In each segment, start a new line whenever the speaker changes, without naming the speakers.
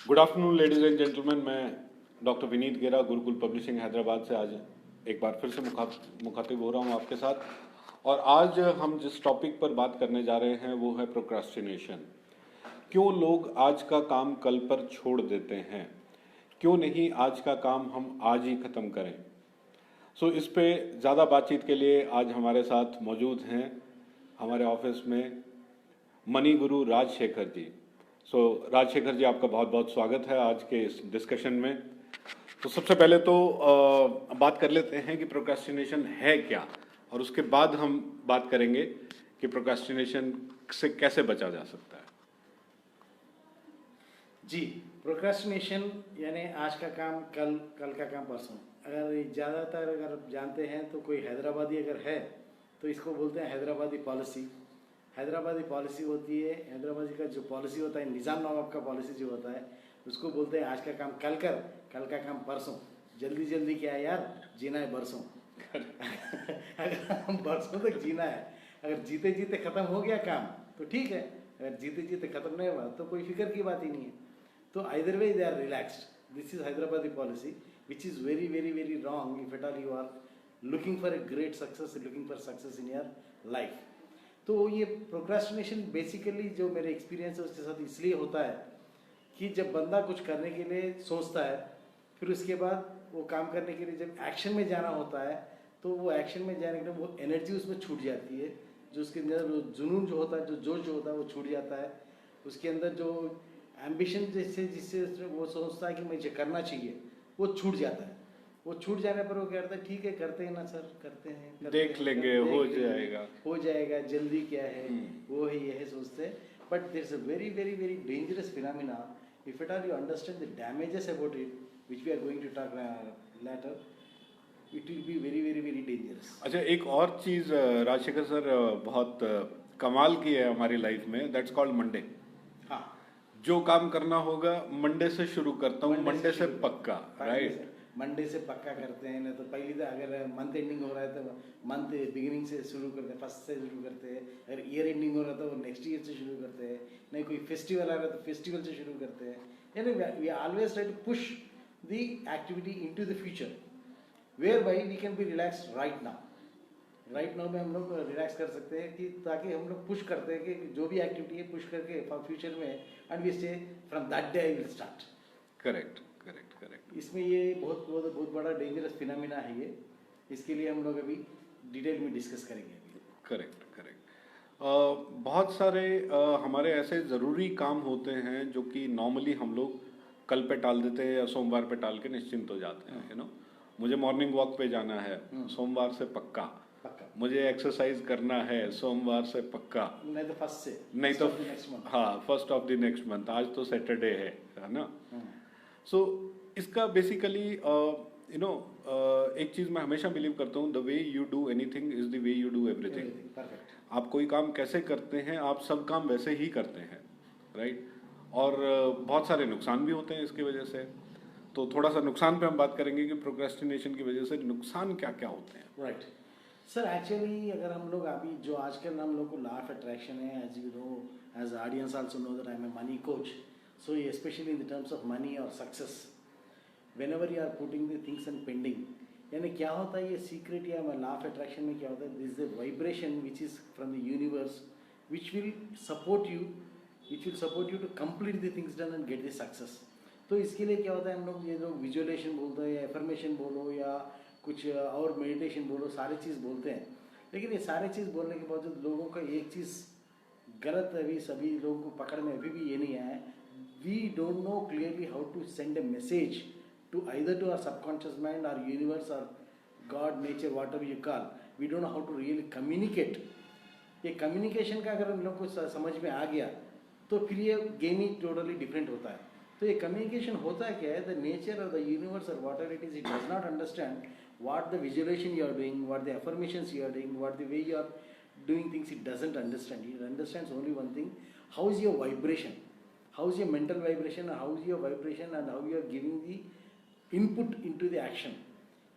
Good afternoon ladies and gentleman. मैं doctor Vineet गेरा, Gurukul publishing Hyderabad से आज एक बार फिर से मुखातिब हो रहा हूँ आपके साथ। और आज हम जिस टॉपिक पर बात करने जा रहे हैं वो है प्रोक्रास्टिनेशन। क्यों लोग आज का काम कल पर छोड़ देते हैं, क्यों नहीं आज का काम हम आज ही ख़त्म करें। इस पे ज़्यादा बातचीत के लिए आज हमारे साथ मौजूद हैं हमारे ऑफिस में मनी गुरु राजशेखर जी। राजशेखर जी, आपका बहुत बहुत स्वागत है आज के इस डिस्कशन में। तो सबसे पहले तो बात कर लेते हैं कि प्रोक्रेस्टिनेशन है क्या, और उसके बाद हम बात करेंगे कि प्रोक्रेस्टिनेशन से कैसे बचा जा सकता है।
जी, प्रोक्रेस्टिनेशन यानी आज का काम कल, कल का काम परसों। अगर ज़्यादातर अगर जानते हैं तो कोई हैदराबादी अगर है तो इसको बोलते हैं हैदराबादी पॉलिसी। हैदराबादी पॉलिसी होती है, हैदराबादी का जो पॉलिसी होता है, निज़ाम नवाब का पॉलिसी जो होता है उसको बोलते हैं आज का काम कल कर, कल का काम परसों। जल्दी जल्दी क्या है यार, जीना है बरसों। अगर हम बरसों तक जीना है, अगर जीते जीते ख़त्म हो गया काम तो ठीक है, अगर जीते जीते ख़त्म नहीं हुआ तो कोई फिक्र की बात ही नहीं है। So either way they are relaxed. This is Hyderabadi policy, which is very, very, very wrong if at all you are looking for a great success, looking for success in your life. तो ये procrastination basically जो मेरे experience है उसके साथ इसलिए होता है कि जब बंदा कुछ करने के लिए सोचता है, फिर उसके बाद वो काम करने के लिए जब एक्शन में जाना होता है तो वो एक्शन में जाने के लिए वो एनर्जी उसमें छूट जाती है, जो उसके अंदर जुनून जो होता है, जो जोश जो होता है वो छूट जाता है। उसके अंदर जो एम्बिशन जिससे जिससे वो सोचता है कि मुझे करना चाहिए, वो छूट जाता है। वो छूट जाने पर वो कहता है ठीक है करते हैं ना सर, करते हैं,
देख लेंगे,
हो जाएगा, जल्दी क्या है, वो है ये है सोचते हैं। But there is a very very very dangerous phenomena if at all you understand the damages about it which we are going to talk later, it will be very very very dangerous.
अच्छा, एक और चीज़ Rajshekhar sir बहुत कमाल की है हमारी life में, that's called Monday.
हाँ,
जो काम करना होगा मंडे से शुरू करता हूँ, मंडे से पक्का, राइट।
मंडे से पक्का करते हैं ना, तो पहले तो अगर मंथ एंडिंग हो रहा है तो मंथ बिगिनिंग से शुरू करते हैं, फर्स्ट से शुरू करते हैं। अगर ईयर एंडिंग हो रहा है तो नेक्स्ट ईयर से शुरू करते हैं। नहीं कोई फेस्टिवल आ रहा है तो फेस्टिवल से शुरू करते हैं। यानी we always try to push the activity into the future where by we can be relax right now. Right now में हम लोग रिलैक्स कर सकते हैं कि ताकि हम लोग पुश करते हैं कि जो भी एक्टिविटी है पुश करके फॉर फ्यूचर में, एंड वी से from that day I will start.
Correct correct correct.
इसमें ये बहुत बहुत बहुत बड़ा डेंजरस फिनोमिना है ये, इसके लिए हम लोग अभी डिटेल में डिस्कस करेंगे अभी।
Correct correct. बहुत सारे हमारे ऐसे ज़रूरी काम होते हैं जो कि नॉर्मली हम लोग कल पे टाल देते हैं या सोमवार पे टाल के निश्चिंत हो जाते हैं, मुझे मॉर्निंग वॉक पे जाना है, सोमवार से पक्का।
पक्का।
मुझे एक्सरसाइज करना है, सोमवार से पक्का।
नहीं तो फर्स्ट से,
नहीं तो
नेक्स्ट मंथ।
हाँ, first of the next month. आज तो सैटरडे है ना। सो इसका बेसिकली एक चीज़ मैं हमेशा बिलीव करता हूँ, the way you do anything is the way you do everything. आप कोई काम कैसे करते हैं, आप सब काम वैसे ही करते हैं, राइट। और बहुत सारे नुकसान भी होते हैं इसकी वजह से। तो थोड़ा सा नुकसान पे हम बात करेंगे कि प्रोक्रेस्टिनेशन की वजह से नुकसान क्या क्या होते हैं।
राइट सर, एक्चुअली अगर हम लोग अभी जो आजकल हम लोग को लॉ ऑफ अट्रैक्शन है, as you know, as audience also know that I am a money coach, so specially in the terms of money और success, whenever you are putting the things and pending, यानी क्या होता है ये secret या law of attraction में क्या होता है, this the vibration which is from the universe which will support you, which will support you to complete the things done and get the success. तो इसके लिए क्या होता है, हम लोग ये लोग विजुअलेशन बोलते हैं या एफर्मेशन बोलो या कुछ और मेडिटेशन बोलो, सारी चीज़ बोलते हैं। लेकिन ये सारे चीज़ बोलने के बावजूद लोगों का एक चीज़ गलत अभी सभी लोगों को पकड़ में अभी भी ये नहीं आया है, we don't know clearly how to send a message to either to our subconscious mind और यूनिवर्स और God, nature, what you call, we don't know how to really communicate. ये कम्युनिकेशन का अगर हम लोग को समझ में आ गया तो फिर ये गेम ही टोटली डिफरेंट होता है। तो ये कम्युनिकेशन होता क्या है, द नेचर और द यूनिवर्स और what ever it is, it does not understand what the visualization you are doing, what the affirmations you are doing, what the way you are doing things, it doesn't understand. It understands only one thing: how is your vibration, how is your mental vibration, how is your vibration, and how you are giving the input into the action.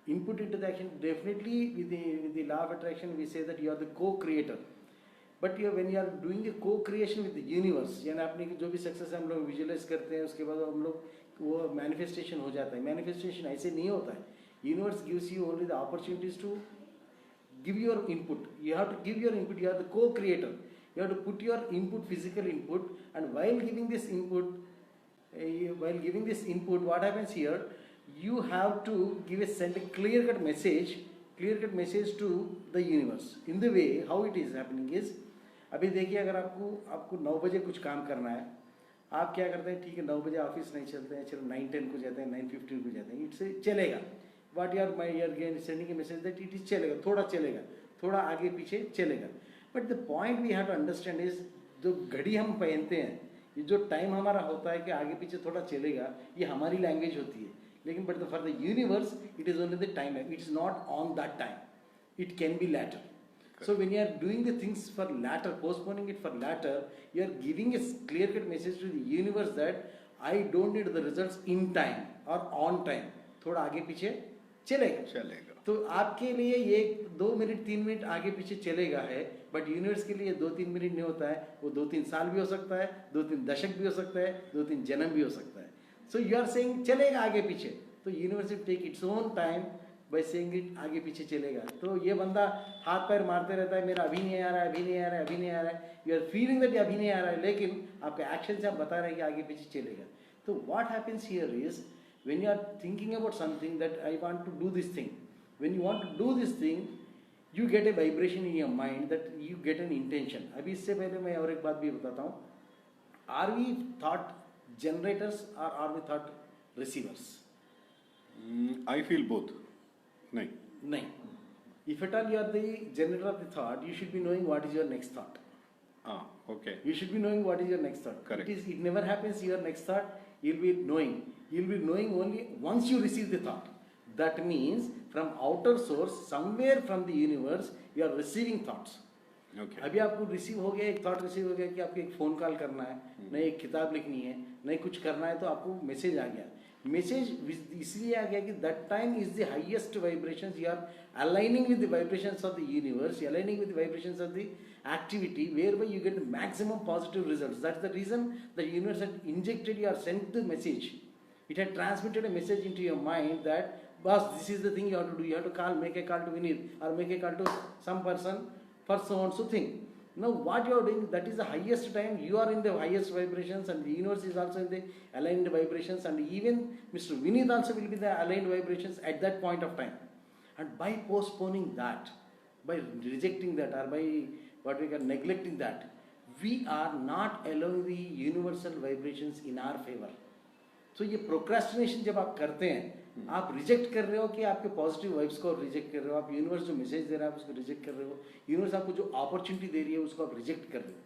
Input into the action, definitely with the law of attraction we say that you are the co-creator. But you when you are doing a co creation with the universe, यानी अपनी जो भी success हम लोग visualise करते हैं उसके बाद हम लोग वो मैनिफेस्टेशन हो जाता है. मैनिफेस्टेशन ऐसे नहीं होता है. Universe gives you only the opportunities to give your input. You have to give your input. You are the co-creator. You have to put your input, physical input, and while giving this input, what happens here? You have to send a clear-cut message to the universe. In the way how it is happening is, अभी देखिए अगर आपको 9 बजे कुछ काम करना है, आप क्या करते हैं? ठीक है, 9 बजे ऑफिस नहीं चलते हैं, चलो 9:10 को जाते हैं, 9:15 को जाते हैं, इससे चलेगा. What you are sending a message that it is चलेगा, थोड़ा आगे पीछे चलेगा. But the point we have to understand is, जो घड़ी हम पहनते हैं, ये जो टाइम हमारा होता है कि आगे पीछे थोड़ा चलेगा, ये हमारी लैंग्वेज होती है. लेकिन but for the universe it is only the time. It is not on that time. It can be later. So when you are doing the things for later, postponing it for later, you are giving a clear-cut message to the universe that I don't need the results in time or on time. थोड़ा आगे पीछे चलेगा. तो आपके लिए ये 2 minute 3 minute आगे पीछे चलेगा है, बट यूनिवर्स के लिए 2-3 मिनट नहीं होता है. वो 2-3 साल भी हो सकता है, 2-3 दशक भी हो सकता है, 2-3 जन्म भी हो सकता है. सो यू आर सेइंग चलेगा आगे पीछे, तो universe will take its own time by saying it आगे पीछे चलेगा. तो ये बंदा हाथ पैर मारते रहता है, मेरा अभी नहीं आ रहा है. यू आर फीलिंग दैट अभी नहीं आ रहा है, लेकिन आपके एक्शन से आप बता रहे हैं कि आगे पीछे चलेगा. तो what happens here is, when you are thinking about something that I want to do this thing, when you want to do this thing, you get a vibration in your mind that you get an intention. अभी इससे पहले मैं और एक बात भी बताता हूँ. Are we thought generators or are we thought receivers?
I feel both. नहीं.
If at all you are the generator of the thought, you should be knowing what is your next thought.
Okay.
You should be knowing what is your next thought.
Correct.
It never happens your next thought. You'll be knowing only once you receive the thought. That means from outer source, somewhere from the universe, you are receiving thoughts.
Okay.
अभी आपको receive हो गया, एक thought receive हो गया कि आपको एक फ़ोन कॉल करना है, नहीं एक किताब लिखनी है, नहीं कुछ करना है, तो आपको मैसेज आ गया. मैसेज इसलिए आ गया कि that time is the highest vibrations. You are aligning with the vibrations of the universe, aligning with the vibrations of the activity whereby you get the maximum positive results. That's the reason the universe had injected you or sent the message. It had transmitted a message into your mind that, boss, this is the thing you have to do. You have to make a call to Vineet or make a call to some person for so and so thing. Now what you are doing, that is the highest time. You are in the highest vibrations and the universe is also in the aligned vibrations, and even Mr. Vineet also will be the aligned vibrations at that point of time. And by postponing that, by rejecting that, or by what we call neglecting that, we are not allowing the universal vibrations in our favor. So ये procrastination जब आप करते हैं, आप reject कर रहे हो कि आपके पॉजिटिव वाइब्स को रिजेक्ट कर रहे हो, आप यूनिवर्स जो मैसेज दे रहा है उसको रिजेक्ट कर रहे हो, यूनिवर्स आपको जो अपॉर्चुनिटी दे रही है उसको आप रिजेक्ट कर रहे हो.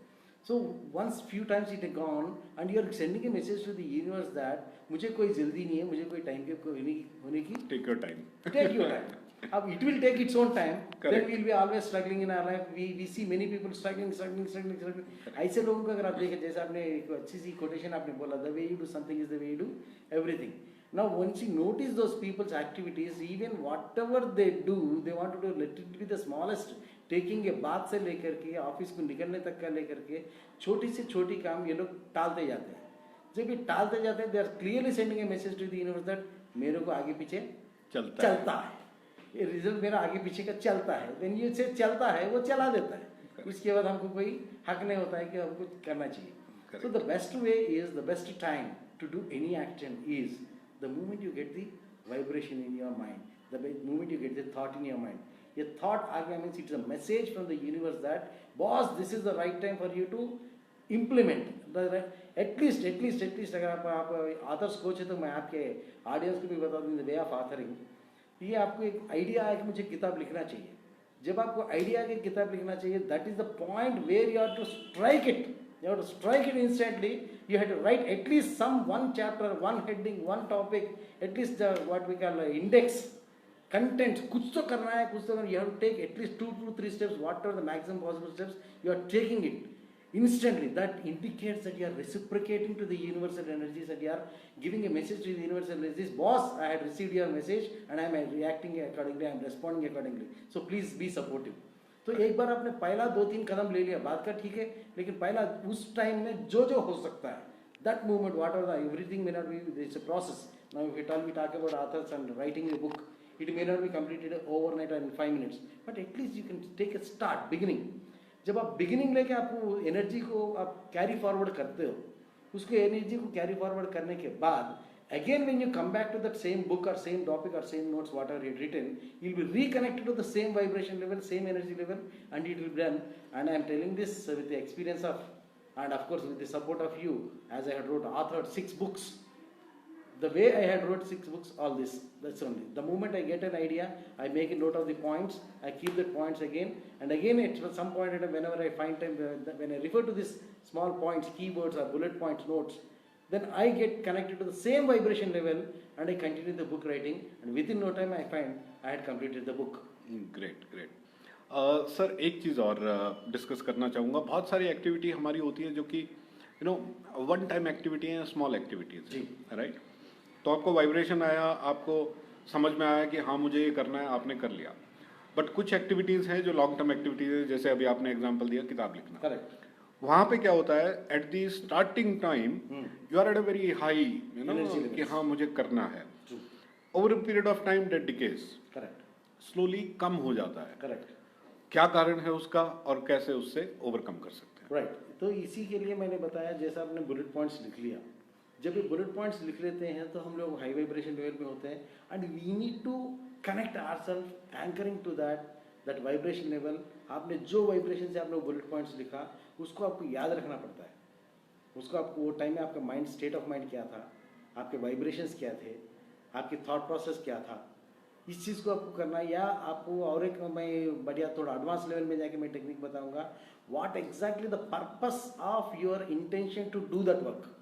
So once few times it has gone and you are sending a message to the universe that मुझे कोई जल्दी नहीं है, मुझे कोई टाइम के होने की.
Take your time.
Take your time. अब it will take its own time.
Correct.
Then we will be always struggling in our life. We see many people struggling. ऐसे लोगों को अगर आप देखें, जैसे आपने एक अच्छी सी quotation आपने बोला, the way you do something is the way you do everything. Now once you notice those people's activities, even whatever they do, they want to do, let it be the smallest. Taking a bath से लेकर के office को निकलने तक का लेकर के छोटी से छोटी काम ये लोग टालते जाते हैं. जब ये टालते जाते हैं, they are clearly sending a message to the universe that मेरे को आगे पीछे चलता है. ये रिजल्ट मेरा आगे पीछे का चलता है. व्हेन ये से चलता है, वो चला देता है. उसके बाद हमको कोई हक नहीं होता है कि हमको करना चाहिए. So the best way is, the best time to do any action is the moment you get the vibration in your mind, the moment you get the thought in your mind. ये thought आ गया means it's a message from the universe that, boss, this is the right time for you to implement. At least अगर आप authors coach है तो मैं आपके audience को भी बता दूँ the way of authoring. ये आपको एक आइडिया है कि मुझे किताब लिखना चाहिए. जब आपको आइडिया है कि किताब लिखना चाहिए, that is the point where you have to strike it. You have to strike it instantly. You have to write at least one chapter, one heading, one topic, at least what we call index, content. कुछ तो करना है, कुछ तो करना. You have to take at least 2 to 3 steps, whatever the maximum possible steps. You are taking it instantly. That indicates that you are reciprocating to the universal energies, that you are giving a message to the universal energies. Boss, I had received your message and I am reacting accordingly, I am responding accordingly. So please be supportive. तो एक बार आपने पहला 2-3 कदम ले लिया, बात का ठीक है, लेकिन पहला उस टाइम में जो हो सकता है, that moment, whatever the everything may not be, it's a process. Now if we talk about authors and writing a book, it may not be completed overnight or in 5 minutes, but at least you can take a start, beginning. जब आप beginning लेके आप energy को आप carry forward करते हो, उसको energy को कैरी फॉरवर्ड करने के बाद again when you come back to that same book or same topic or same notes whatever you had written, you'll be reconnected to the same vibration level, same energy level, and it will be done. And I am telling this with the experience of, and of course with the support of you, as I had authored 6 books. The way I had wrote 6 books, all this, that's only. The moment I get an idea, I make a note of the points, I keep the points again, and again at some point in time, whenever I find time, when I refer to these small points, keywords or bullet points, notes, then I get connected to the same vibration level and I continue the book writing, and within no time I find I had completed the book.
Great great. Sir एक चीज़ और discuss करना चाहूँगा, बहुत सारी activity हमारी होती है जो कि वन टाइम एक्टिविटी है, स्मॉल एक्टिविटीज,
जी,
राइट। तो आपको वाइब्रेशन आया, आपको समझ में आया कि हाँ मुझे ये करना है, आपने कर लिया। बट कुछ एक्टिविटीज़ हैं जो लॉन्ग टर्म एक्टिविटीज़ है, जैसे अभी आपने एग्जांपल दिया किताब लिखना।
करेक्ट।
वहाँ पे क्या होता है, at the starting time you are at a very high, कि हाँ मुझे करना है। Over a period of time that decays,
correct,
slowly कम हो जाता है।
करेक्ट।
क्या कारण है उसका और कैसे उससे ओवरकम कर सकते हैं?
राइट, तो इसी के लिए मैंने बताया, जैसा आपने बुलेट पॉइंट्स लिख लिया, जब ये बुलेट पॉइंट्स लिख लेते हैं तो हम लोग हाई वाइब्रेशन लेवल पे होते हैं, and we need to connect ourselves anchoring to that vibration level. आपने जो वाइब्रेशन से आपने बुलेट पॉइंट्स लिखा, उसको आपको याद रखना पड़ता है। उसको आपको वो टाइम में आपका माइंड, स्टेट ऑफ माइंड क्या था, आपके वाइब्रेशंस क्या थे, आपकी थॉट प्रोसेस क्या था, इस चीज़ को आपको करना है। या आपको और एक मैं बढ़िया थोड़ा एडवांस लेवल में जाके मैं टेक्निक बताऊंगा, what exactly the purpose of your intention to do that work.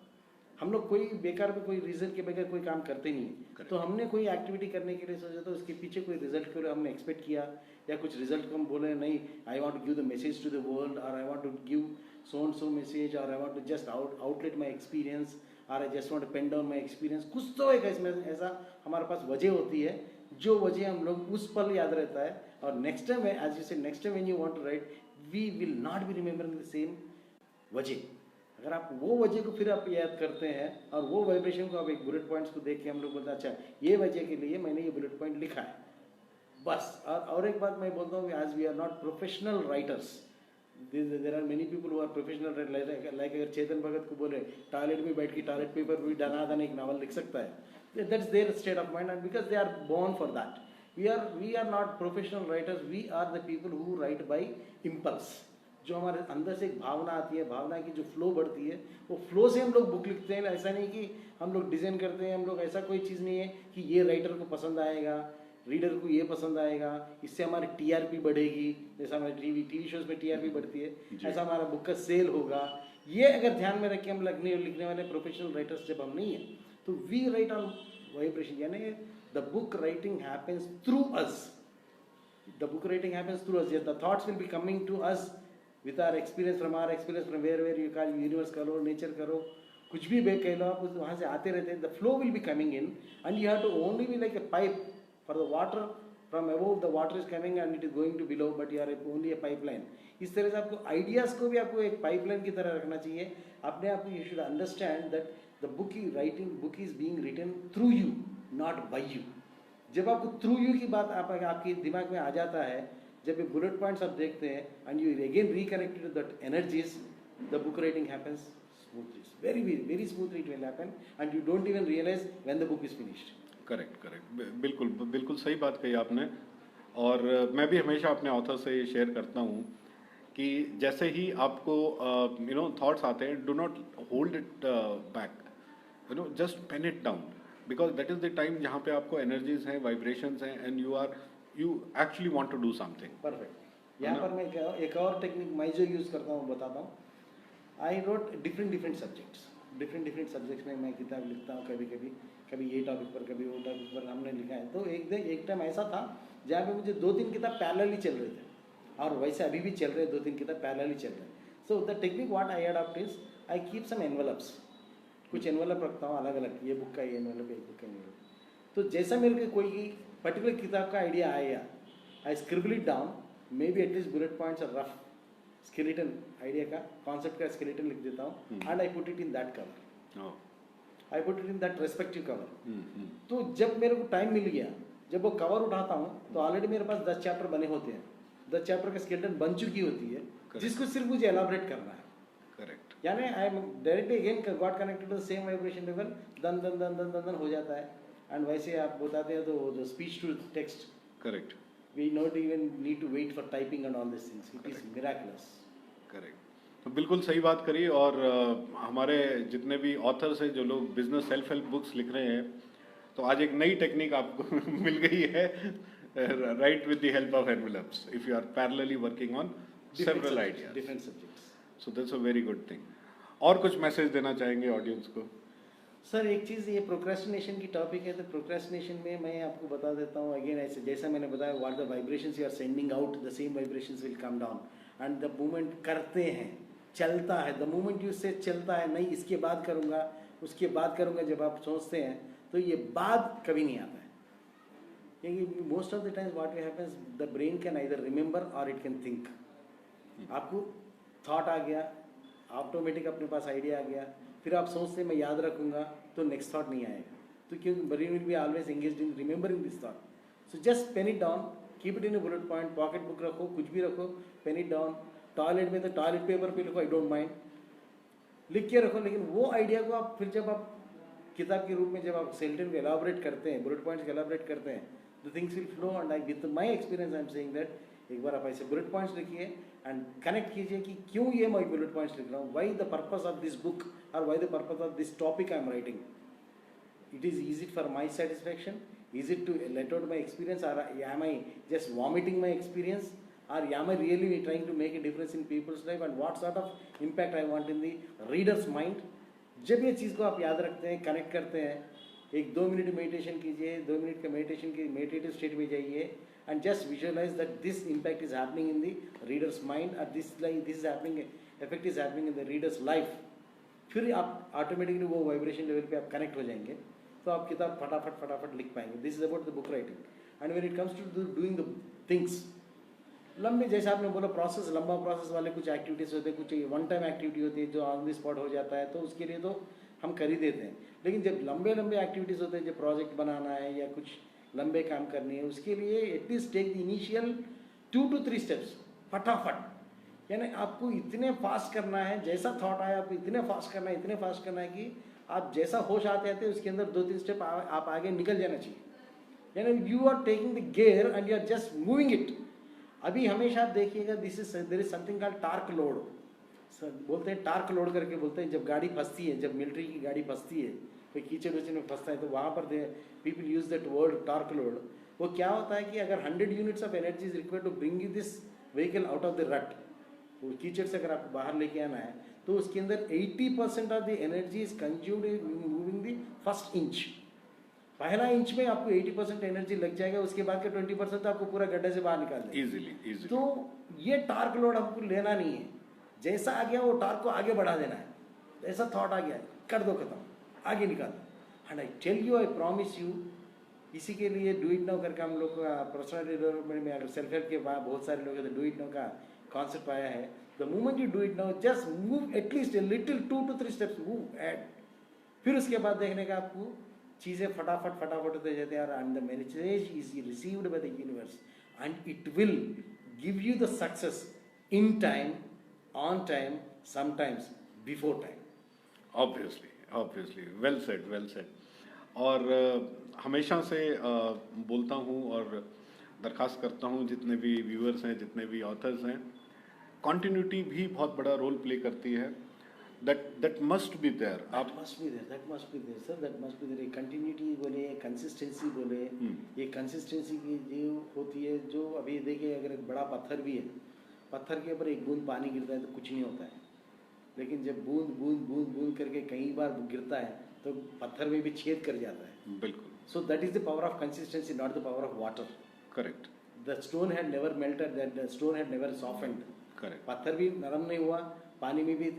हम लोग कोई बेकार में कोई रीजन के बगैर कोई काम करते नहीं है। तो हमने कोई एक्टिविटी करने के लिए सोचा तो उसके पीछे कोई रिजल्ट के लिए हमने एक्सपेक्ट किया, या कुछ रिजल्ट को हम बोले नहीं, I want to give the message to the world, और I want to give so and so message, और I want to just outlet my experience, और I just want to pen down my experience. कुछ तो एक ऐसा हमारे पास वजह होती है, जो वजह हम लोग उस पल याद रहता है, और next time as you say next time when you want to write, we will not be remembering the same वजह। अगर आप वो वजह को फिर आप याद करते हैं और वो वाइब्रेशन को आप एक बुलेट पॉइंट्स को देख के हम लोग बोलते हैं अच्छा ये वजह के लिए मैंने ये बुलेट पॉइंट लिखा है, बस। और एक बात मैं बोलता हूँ, as we are not professional writers, there are many people who are professional writer, like अगर चेतन भगत को बोले टॉयलेट में बैठ के टॉयलेट पेपर भी दनादन एक नावल लिख सकता है, that's their state of mind, and because they are born for that. We are not professional writers, we are the people who write by impulse. जो हमारे अंदर से एक भावना आती है, भावना की जो फ्लो बढ़ती है, वो फ्लो से हम लोग बुक लिखते हैं। ऐसा नहीं कि हम लोग डिज़ाइन करते हैं, हम लोग ऐसा कोई चीज़ नहीं है कि ये राइटर को पसंद आएगा, रीडर को ये पसंद आएगा, इससे हमारी टीआरपी बढ़ेगी, जैसा हमारे टीवी शोज में टीआरपी बढ़ती है, ऐसा हमारा बुक का सेल होगा। ये अगर ध्यान में रख के हम लिखने वाले प्रोफेशनल राइटर्स जब हम नहीं है, तो वी राइट ऑन वाइब्रेशन, यानी the book writing happens through us. The book writing happens through us, the thoughts will be coming to us with our experience, from where you call universe करो, nature करो, कुछ भी बे कह लो आप, वहाँ से आते रहते हैं। the flow will be coming in and you have to only be like a pipe for the water, from above the water is coming and it is going to below, but you are only a pipeline। इस तरह से आपको ideas को भी आपको एक pipeline की तरह रखना चाहिए अपने आप को। you should understand that the book is being written through you, not by you। जब आपको through you की बात आपके दिमाग में आ जाता है, जब ये बुलेट पॉइंट्स आप देखते हैं and you again reconnected to that energies, the book writing happens smoothly, very smoothly it will happen, and you don't even realise when the book is finished.
Correct, बिल्कुल सही बात कही आपने। और मैं भी हमेशा अपने ऑथर से ये शेयर करता हूँ कि जैसे ही आपको थॉट्स आते हैं, do not hold it back, just pen it down, because that is the time जहाँ पे आपको एनर्जीज हैं, वाइब्रेशंस हैं, and you actually want to do something।
Perfect. यहाँ पर मैं एक और टेक्निक मैं जो यूज़ करता हूँ बताता हूँ। आई रोट डिफरेंट सब्जेक्ट्स में मैं किताब लिखता हूँ, कभी ये टॉपिक पर, कभी वो टॉपिक पर हमने लिखा है। तो एक टाइम ऐसा था जहाँ पे मुझे 2-3 किताब पैरेलली चल रहे थे, और वैसे अभी भी चल रहे हैं, 2-3 किताब पैरेलली चल रहे हैं। So the technique what I adopt is, I keep some envelopes, कुछ एनवेलप रखता हूँ अलग अलग, ये बुक का ये एनवेलप, एक बुक का एनवेलप। तो जैसा मेरे को कोई पर्टिकुलर किताब का आइडिया आएगा, I scribble it down, maybe at least bullet points और रफ स्केलेटन आइडिया का कॉन्सेप्ट का स्केलेटन लिख देता हूँ and I put it in that cover, I put it in that respective cover. तो जब मेरे को टाइम मिल गया, जब वो कवर उठाता हूँ तो ऑलरेडी मेरे पास 10 चैप्टर बने होते हैं, 10 चैप्टर का स्केलेटन बन चुकी होती है, जिसको सिर्फ मुझे एलाबरेट करना है।
करेक्ट।
यानी I am directly again got connected to the same vibration level, दन दन दन दन दन दन हो जाता है। एंड वैसे आप बताते हैं तो जो speech to text,
correct,
we not even need to wait for typing and all this things, it is miraculous.
Correct. तो बिल्कुल सही बात करी। और हमारे जितने भी ऑथर्स हैं, जो लोग बिजनेस सेल्फ हेल्प बुक्स लिख रहे हैं, तो आज एक नई टेक्निक आपको मिल गई है, right with the help of envelopes if you are parallelly working on several ideas,
different subjects.
So that's a very good thing. और कुछ मैसेज देना चाहेंगे ऑडियंस को?
सर एक चीज़, ये प्रोक्रेस्टिनेशन की टॉपिक है, तो प्रोक्रेस्टिनेशन में मैं आपको बता देता हूँ अगेन, ऐसे जैसा मैंने बताया, what the vibrations you are sending out, the same vibrations will come down. And the moment करते हैं, चलता है, द मोमेंट यू से चलता है, नहीं इसके बाद करूँगा, उसके बाद करूँगा, जब आप सोचते हैं तो ये बाद कभी नहीं आता है। क्योंकि most of the times what happens, the brain can either remember और इट कैन थिंक। आपको थॉट आ गया, ऑटोमेटिक अपने पास आइडिया आ गया, फिर आप सोचते हैं मैं याद रखूंगा, तो नेक्स्ट थॉट नहीं आएगा, तो क्योंकि brain will be always engaged in remembering this thought. So just pen it down, keep it in a bullet point, pocket book रखो, कुछ भी रखो, पेन इट डाउन। टॉयलेट में तो टॉयलेट पेपर पे लिखो, आई डोंट माइंड, लिख के रखो। लेकिन वो आइडिया को आप फिर जब आप किताब के रूप में जब आप सेंटेंस को एलाबोरेट करते हैं, बुलेट पॉइंट्स को एलाबोरेट करते हैं, the things will flow. And I with my experience I am saying that, एक बार आप ऐसे बुलेट पॉइंट्स लिखिए एंड कनेक्ट कीजिए कि क्यों ये मैं बुलेट पॉइंट्स लिख रहा हूँ, why the purpose of this book और why the purpose of this topic I am writing. It is it for my satisfaction? Is it to let out my experience, or am I just vomiting my experience, or am I really trying to make a difference in people's life, and what sort of impact I want in the reader's mind? जब ये चीज़ को आप याद रखते हैं, connect करते हैं, एक 2 मिनट मेडिटेशन कीजिए, 2 मिनट का मेडिटेशन की मेडिटेटिव स्टेट में जाइए and just visualise that this impact is happening in the reader's mind, और this is happening, effect is happening in the reader's life. फिर आप ऑटोमेटिकली वो वाइब्रेशन लेवल पे आप कनेक्ट हो जाएंगे, तो आप किताब फटाफट फटाफट लिख पाएंगे। This is about the book writing. And when it comes to doing the things, लंबे, जैसे आपने बोला प्रोसेस, लंबा प्रोसेस वाले कुछ एक्टिविटीज़ होते हैं, कुछ वन टाइम एक्टिविटी होती है जो ऑन द स्पॉट हो जाता है, तो उसके लिए तो हम कर ही देते हैं। लेकिन जब लंबे लंबे एक्टिविटीज़ होते हैं, जब प्रोजेक्ट बनाना है या कुछ लंबे काम करनी है, उसके लिए at least take the initial 2 to 3 steps फटाफट। यानी आपको इतने फास्ट करना है, जैसा थॉट आया आपको इतने फास्ट करना है, इतने फास्ट करना है कि आप जैसा होश आते आते उसके अंदर 2-3 स्टेप आप आगे निकल जाना चाहिए। यानी you are taking the gear and you are just moving it. अभी हमेशा आप देखिएगा, there is something called torque load, बोलते हैं टार्क लोड करके बोलते हैं। जब गाड़ी फंसती है, जब मिलिट्री की गाड़ी फंसती है, कोई कीचड़ विचड़ में फंसता है, तो वहाँ पर people use that word torque load. वो क्या होता है कि अगर 100 units of energy is required to bring you this vehicle out of the rut, वो कीचड़ से अगर आपको बाहर लेके आना है, तो उसके अंदर 80% of the energy is consumed in moving the first inch. पहला इंच में आपको 80% एनर्जी लग जाएगा, उसके बाद के 20% तो आपको पूरा गड्ढे से बाहर निकाल देगा
इजीली।
तो ये टार्क लोड आपको लेना नहीं है, जैसा आ गया वो टार्क को आगे बढ़ा देना है। ऐसा थॉट आ गया, कर दो खत्म, आगे निकाल दो। And I tell you, I promise you, इसी के लिए डू इट नाउ करके हम लोग पर्सनल डेवलपमेंट में, अगर सेल्फ हेल्प के बाद बहुत सारे लोग डू इट नाउ का कॉन्सेप्ट आया है। The moment you do it now, just move at least a little 2 to 3 steps, move ahead. फिर उसके बाद देखने का आपको चीज़ें फटाफट फटाफट होते जाते हैं, and the message is received by the universe and it will give you the success in time, on time, sometimes before time.
Obviously, well said. और हमेशा से बोलता हूँ और दरखास्त करता हूँ, जितने भी व्यूअर्स हैं, जितने भी ऑथर्स हैं, कॉन्टिन्यूटी भी बहुत बड़ा रोल प्ले करती है। That must be there.
That must be there sir, that must be there. Continuity बोले, कंसिस्टेंसी बोले, ये कंसिस्टेंसी की जो होती है, जो अभी देखिए अगर एक बड़ा पत्थर भी है, पत्थर के ऊपर एक बूंद पानी गिरता है तो कुछ नहीं होता है, लेकिन जब बूंद बूंद बूंद बूंद करके कई बार गिरता है तो पत्थर में भी छेद कर जाता है।
बिल्कुल।
So that is the power of consistency, not the power of water.
Correct.
The stone had never melted, that stone had never softened.
Correct.
पत्थर भी नरम नहीं हुआ, पानी में भी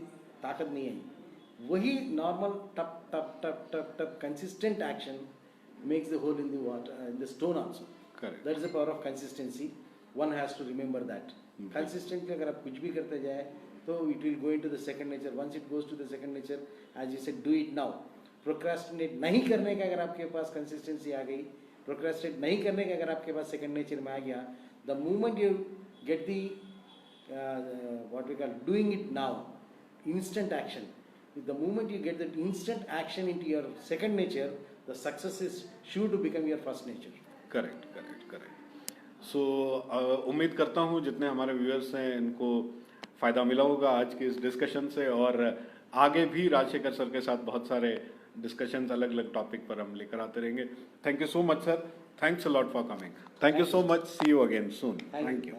ताकत नहीं आई। वही नॉर्मल टप टप टप टप टप consistent action makes the hole in the water, in the stone also.
Correct.
That is the power of consistency. one has to remember that. Consistently अगर आप कुछ भी करते जाए तो it will go into the second nature. Once it goes to the second nature, as you said, do it now. Procrastinate नहीं करने का अगर आपके पास consistency आ गई, procrastinate नहीं करने का अगर आपके पास second nature में आ गया, the moment you get the what we call doing it now, instant action. The moment you get that instant action into your second nature, the success is sure to become your first nature.
Correct correct correct. So उम्मीद करता हूँ जितने हमारे viewers हैं इनको फ़ायदा मिला होगा आज की इस डिस्कशन से, और आगे भी राजशेखर सर के साथ बहुत सारे डिस्कशंस अलग अलग टॉपिक पर हम लेकर आते रहेंगे। Thank you so much sir, thanks a lot for coming, thank you so much, see you again soon, thank you.